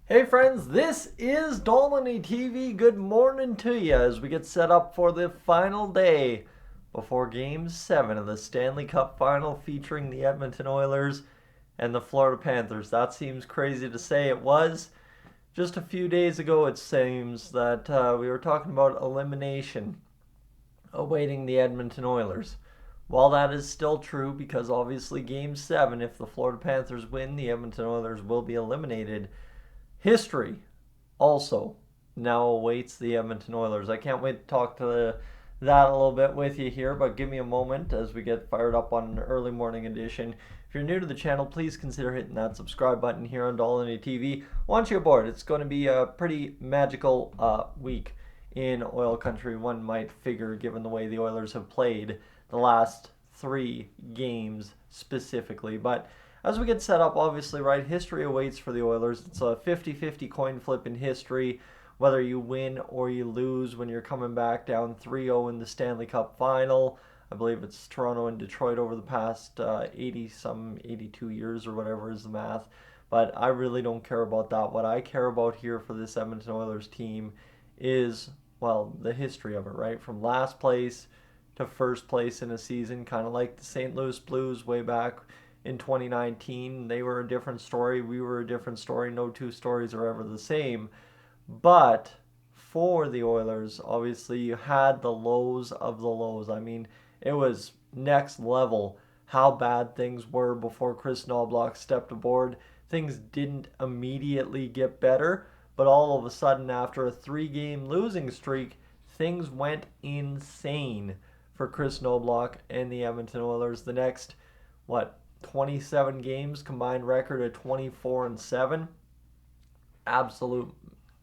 Hey friends, this is Dolynny TV. Good morning to you as we get set up for the final day before Game 7 of the Stanley Cup Final featuring the Edmonton Oilers and the Florida Panthers. That seems crazy to say. It was just a few days ago, it seems, that we were talking about elimination awaiting the Edmonton Oilers. While that is still true, because obviously Game 7, if the Florida Panthers win, the Edmonton Oilers will be eliminated. History also now awaits the Edmonton Oilers. I can't wait to talk to that a little bit with you here, but give me a moment as we get fired up on an early morning edition. If you're new to the channel, please consider hitting that subscribe button here on Dolynny TV. Once you're aboard, it's going to be a pretty magical week in oil country, one might figure, given the way the Oilers have played the last three games specifically. But as we get set up, obviously, right, history awaits for the Oilers. It's a 50-50 coin flip in history, whether you win or you lose when you're coming back down 3-0 in the Stanley Cup final. I believe it's Toronto and Detroit over the past 82 years or whatever is the math. But I really don't care about that. What I care about here for this Edmonton Oilers team is, well, the history of it, right? From last place to first place in a season, kind of like the St. Louis Blues way back in 2019. They were a different story. We were a different story. No two stories are ever the same. But for the Oilers, obviously, you had the lows of the lows. I mean, it was next level how bad things were before Chris Knoblauch stepped aboard. Things didn't immediately get better, but all of a sudden, after a 3-game losing streak, things went insane for Chris Knoblauch and the Edmonton Oilers. The next, 27 games, combined record of 24-7. Absolute,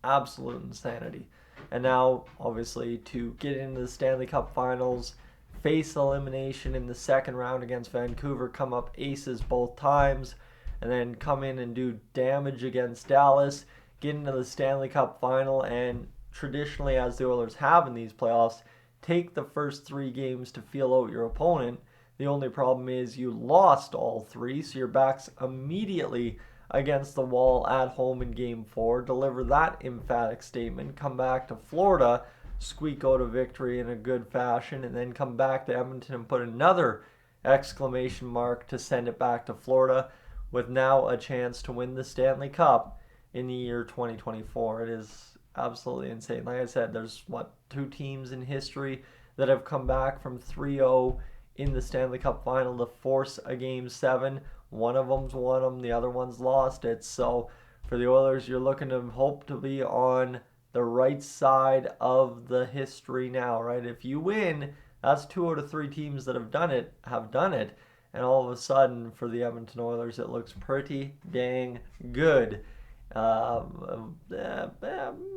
absolute insanity. And now, obviously, to get into the Stanley Cup Finals, face elimination in the second round against Vancouver, come up aces both times, and then come in and do damage against Dallas, get into the Stanley Cup Final, and traditionally, as the Oilers have in these playoffs, take the first 3 games to feel out your opponent. The only problem is you lost all 3, so your back's immediately against the wall at home in Game 4. Deliver that emphatic statement, come back to Florida, squeak out a victory in a good fashion, and then come back to Edmonton and put another exclamation mark to send it back to Florida, with now a chance to win the Stanley Cup in the year 2024. It is absolutely insane. Like I said, there's 2 teams in history that have come back from 3-0 in the Stanley Cup final to force a Game 7. One of them's won them, the other one's lost it. So for the Oilers, you're looking to hope to be on the right side of the history now, right? If you win, that's 2 out of 3 teams that have done it. And all of a sudden, for the Edmonton Oilers, it looks pretty dang good.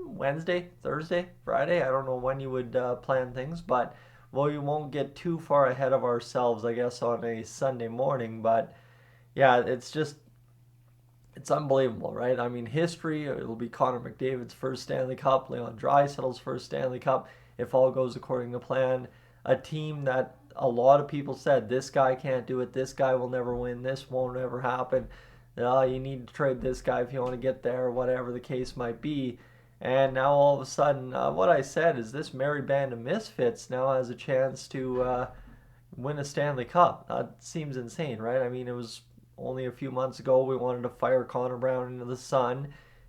Wednesday, Thursday, Friday. I don't know when you would plan things, but well, you won't get too far ahead of ourselves, I guess, on a Sunday morning. But yeah, it's unbelievable, right? I mean, history. It'll be Connor McDavid's first Stanley Cup, Leon Draisaitl's first Stanley Cup, if all goes according to plan. A team that a lot of people said, this guy can't do it, this guy will never win, this won't ever happen. You need to trade this guy if you want to get there, whatever the case might be. And now all of a sudden, what I said is this merry band of misfits now has a chance to win a Stanley Cup. That seems insane, right? I mean, it was only a few months ago we wanted to fire Connor Brown into the sun.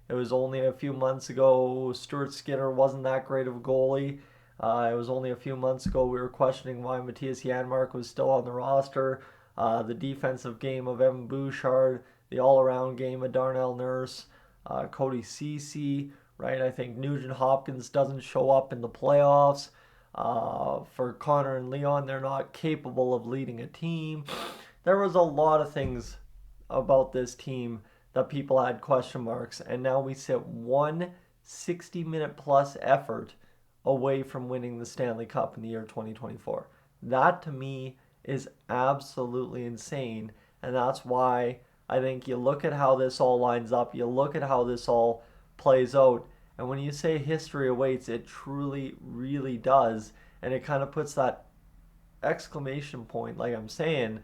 It was only a few months ago Stuart Skinner wasn't that great of a goalie. It was only a few months ago we were questioning why Matthias Janmark was still on the roster. The defensive game of Evan Bouchard, the all-around game of Darnell Nurse, Cody Ceci, right? I think Nugent Hopkins doesn't show up in the playoffs. For Connor and Leon, they're not capable of leading a team. There was a lot of things about this team that people had question marks, and now we sit one 60-minute plus effort away from winning the Stanley Cup in the year 2024. That to me is absolutely insane, and that's why I think you look at how this all lines up, you look at how this all plays out, and when you say history awaits, it truly, really does, and it kind of puts that exclamation point, like I'm saying,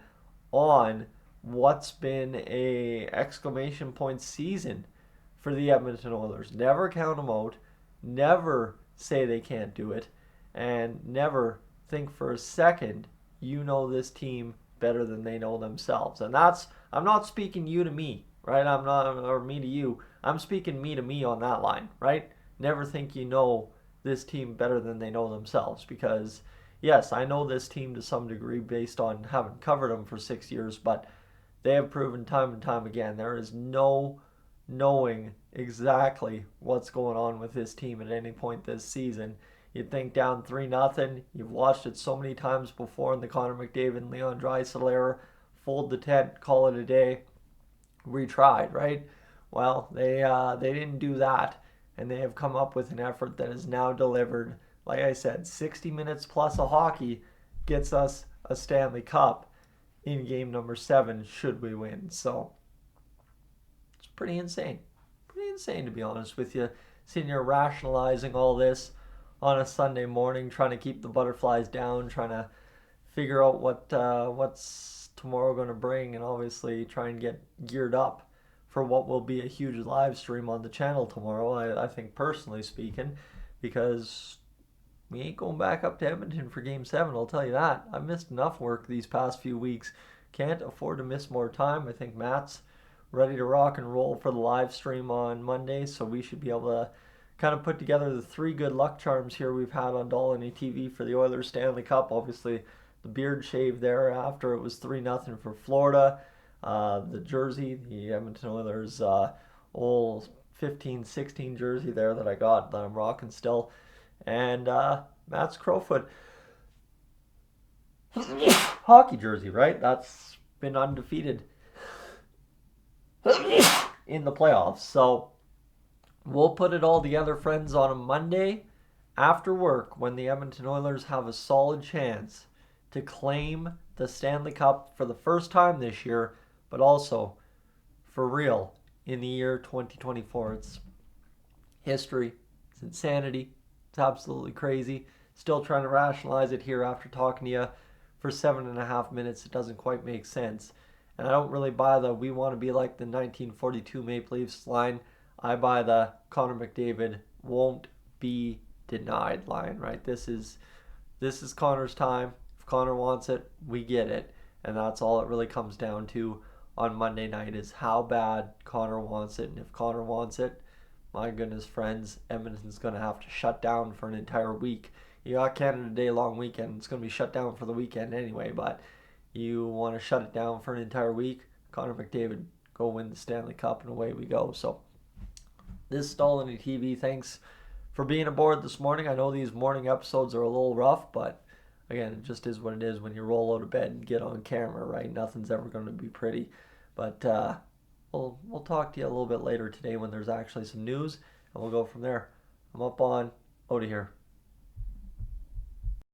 on what's been a exclamation point season for the Edmonton Oilers. Never count them out. Never say they can't do it. And never think for a second you know this team better than they know themselves. And that's, I'm not speaking you to me, right? I'm not, or me to you. I'm speaking me to me on that line, right? Never think you know this team better than they know themselves, because yes, I know this team to some degree based on having covered them for 6 years, but they have proven time and time again there is no knowing exactly what's going on with this team at any point this season. You'd think down 3-0. You've watched it so many times before in the Connor McDavid and Leon Draisaitl era. Fold the tent, call it a day. We tried, right? Well, they didn't do that, and they have come up with an effort that is now delivered. Like I said, 60 minutes plus of hockey gets us a Stanley Cup in game number 7 should we win. So it's pretty insane. Pretty insane, to be honest with you. Sitting here rationalizing all this on a Sunday morning, trying to keep the butterflies down, trying to figure out what's tomorrow going to bring, and obviously try and get geared up for what will be a huge live stream on the channel tomorrow, I think, personally speaking, because we ain't going back up to Edmonton for Game 7, I'll tell you that. I've missed enough work these past few weeks. Can't afford to miss more time. I think Matt's ready to rock and roll for the live stream on Monday, so we should be able to kind of put together the 3 good luck charms here we've had on Dolynny TV for the Oilers Stanley Cup. Obviously, the beard shave there after it was 3-0 for Florida. The jersey, the Edmonton Oilers old 15-16 jersey there that I got, that I'm rocking still. And Matt's Crowfoot hockey jersey, right? That's been undefeated in the playoffs. So we'll put it all together, friends, on a Monday after work when the Edmonton Oilers have a solid chance to claim the Stanley Cup for the first time this year, but also for real in the year 2024. It's history. It's insanity. It's absolutely crazy. Still trying to rationalize it here after talking to you for 7.5 minutes. It doesn't quite make sense. And I don't really buy the we want to be like the 1942 Maple Leafs line. I buy the Connor McDavid won't be denied line, right? This is Connor's time. If Connor wants it, we get it. And that's all it really comes down to on Monday night, is how bad Connor wants it. And if Connor wants it, my goodness, friends, Edmonton's going to have to shut down for an entire week. You got Canada Day long weekend. It's going to be shut down for the weekend anyway, but you want to shut it down for an entire week, Connor McDavid, go win the Stanley Cup, and away we go. So this is Dolynny TV. Thanks for being aboard this morning. I know these morning episodes are a little rough, but again, it just is what it is when you roll out of bed and get on camera, right? Nothing's ever going to be pretty. But we'll talk to you a little bit later today when there's actually some news, and we'll go from there. I'm up on, out of here.